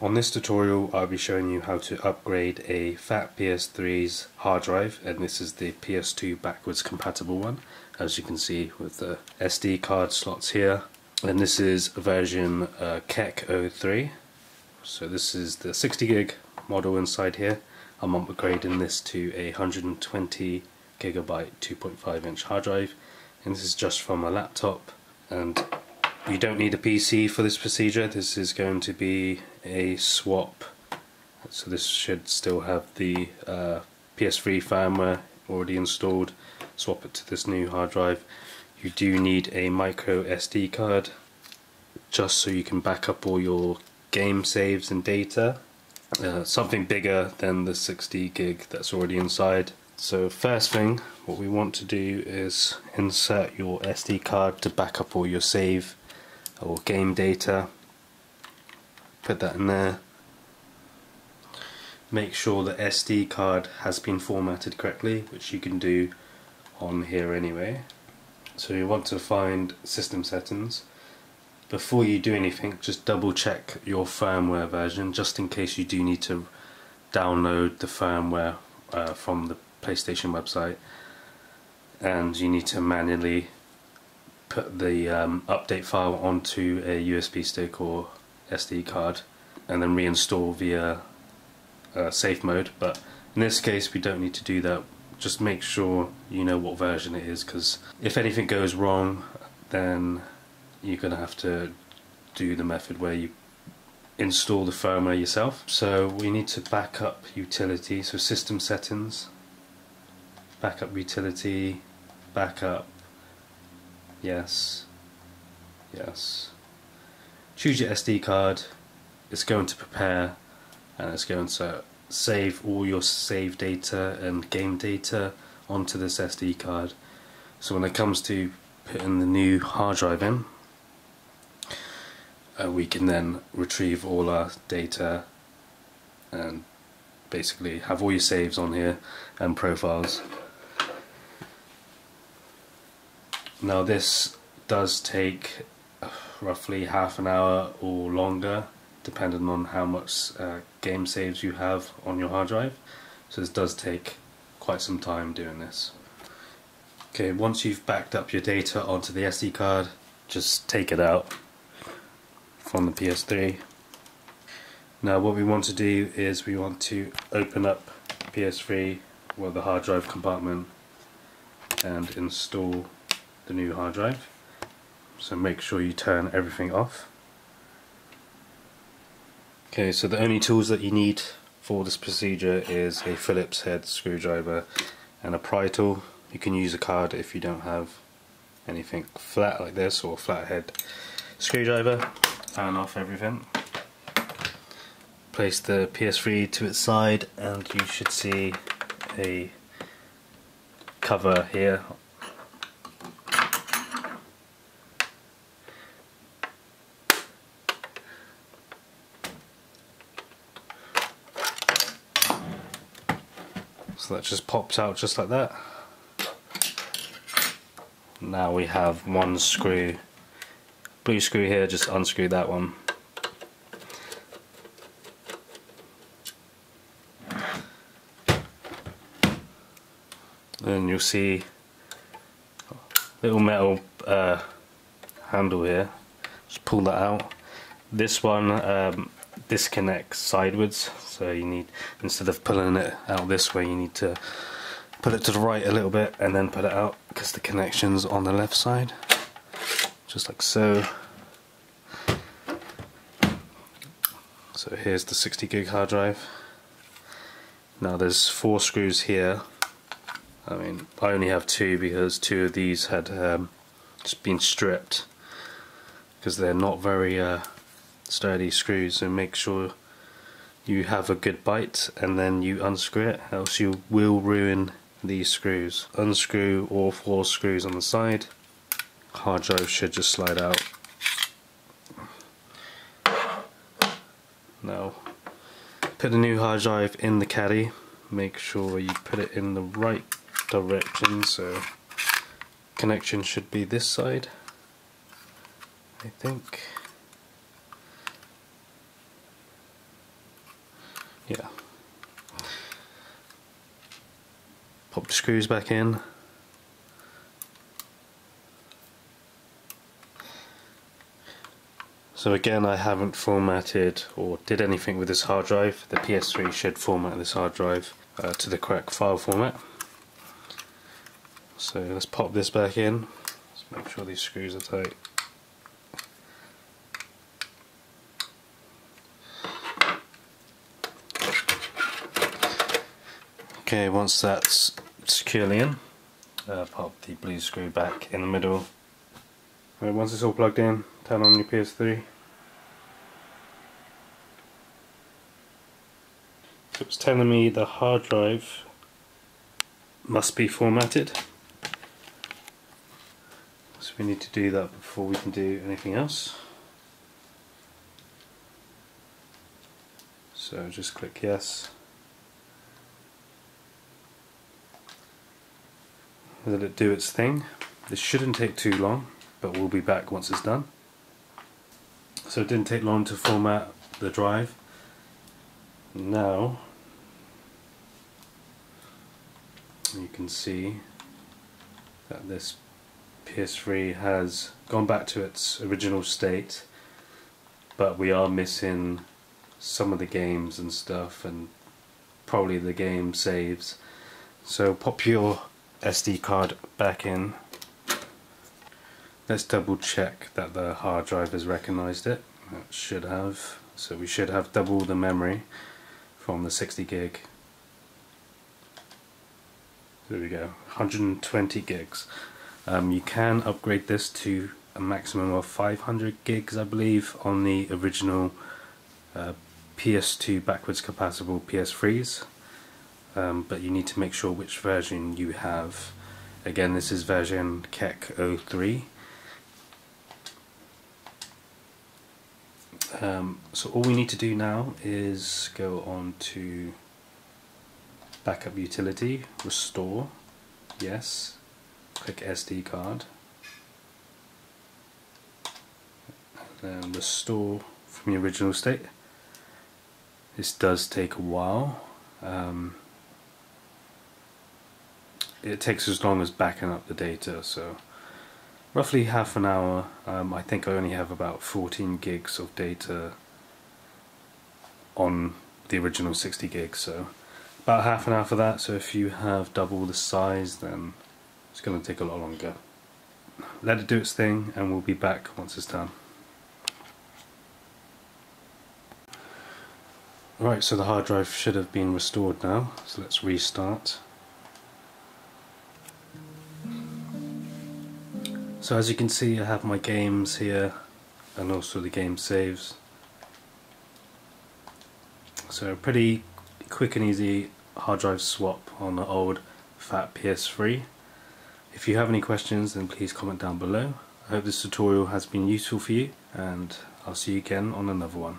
On this tutorial I'll be showing you how to upgrade a Phat PS3's hard drive, and this is the PS2 backwards compatible one, as you can see with the SD card slots here. And this is version KEC 03, so this is the 60 gig model inside here. I'm upgrading this to a 120 gigabyte 2.5 inch hard drive, and this is just from a laptop, and you don't need a PC for this procedure. This is going to be a swap, so this should still have the PS3 firmware already installed. Swap it to this new hard drive. You do need a micro SD card just so you can back up all your game saves and data, something bigger than the 60 gig that's already inside. So first thing, what we want to do is insert your SD card to back up all your save or game data. Put that in there. Make sure the SD card has been formatted correctly, which you can do on here anyway. So you want to find system settings. Before you do anything, just double check your firmware version, just in case you do need to download the firmware from the PlayStation website, and you need to manually put the update file onto a USB stick or SD card and then reinstall via safe mode. But in this case we don't need to do that. Just make sure you know what version it is, because if anything goes wrong then you're going to have to do the method where you install the firmware yourself. So we need to back up utility, so system settings, backup utility, backup, yes, yes. Choose your SD card. It's going to prepare and it's going to save all your save data and game data onto this SD card. So when it comes to putting the new hard drive in, we can then retrieve all our data and basically have all your saves on here and profiles. Now this does take roughly half an hour or longer, depending on how much game saves you have on your hard drive. So this does take quite some time doing this. Okay, once you've backed up your data onto the SD card, just take it out from the PS3. Now what we want to do is we want to open up PS3, well, the hard drive compartment, and install the new hard drive. So make sure you turn everything off. Okay, so the only tools that you need for this procedure is a Phillips head screwdriver and a pry tool. You can use a card if you don't have anything flat like this, or a flat head screwdriver. Turn off everything. Place the PS3 to its side and you should see a cover here. So that just pops out just like that. Now we have one screw, blue screw here, just unscrew that one. Then you'll see a little metal handle here. Just pull that out. This one disconnects sideways, so you need, instead of pulling it out this way, you need to put it to the right a little bit and then put it out, because the connection's on the left side, just like so. So here's the 60 gig hard drive. Now there's 4 screws here. I mean, I only have 2 because 2 of these had just been stripped, because they're not very sturdy screws. So make sure you have a good bite and then you unscrew it, else you will ruin these screws. Unscrew all 4 screws on the side. Hard drive should just slide out. Now put the new hard drive in the caddy. Make sure you put it in the right direction, so connection should be this side, I think. pop the screws back in. So again, I haven't formatted or did anything with this hard drive. The PS3 should format this hard drive to the correct file format. So let's pop this back in. Let's make sure these screws are tight. Okay, once that's securely in, pop the blue screw back in the middle. Right, once it's all plugged in, turn on your PS3. So it's telling me the hard drive must be formatted. So we need to do that before we can do anything else. So just click yes. Let it do its thing. This shouldn't take too long, but we'll be back once it's done. So it didn't take long to format the drive. Now you can see that this PS3 has gone back to its original state, but we are missing some of the games and stuff, and probably the game saves. So pop your SD card back in. Let's double check that the hard drive has recognized it. It should have. So we should have double the memory from the 60 gig. There we go, 120 gigs. You can upgrade this to a maximum of 500 gigs, I believe, on the original PS2 backwards compatible PS3s. But you need to make sure which version you have. Again, this is version KEK 03. So all we need to do now is go on to backup utility, restore, yes, click SD card, and then restore from the original state. This does take a while. It takes as long as backing up the data, so roughly half an hour. I think I only have about 14 gigs of data on the original 60 gigs, so about half an hour for that. So if you have double the size, then it's going to take a lot longer. Let it do its thing and we'll be back once it's done. Right, so the hard drive should have been restored now, so let's restart. So as you can see, I have my games here and also the game saves. So pretty quick and easy hard drive swap on the old Phat PS3. If you have any questions, then please comment down below. I hope this tutorial has been useful for you, and I'll see you again on another one.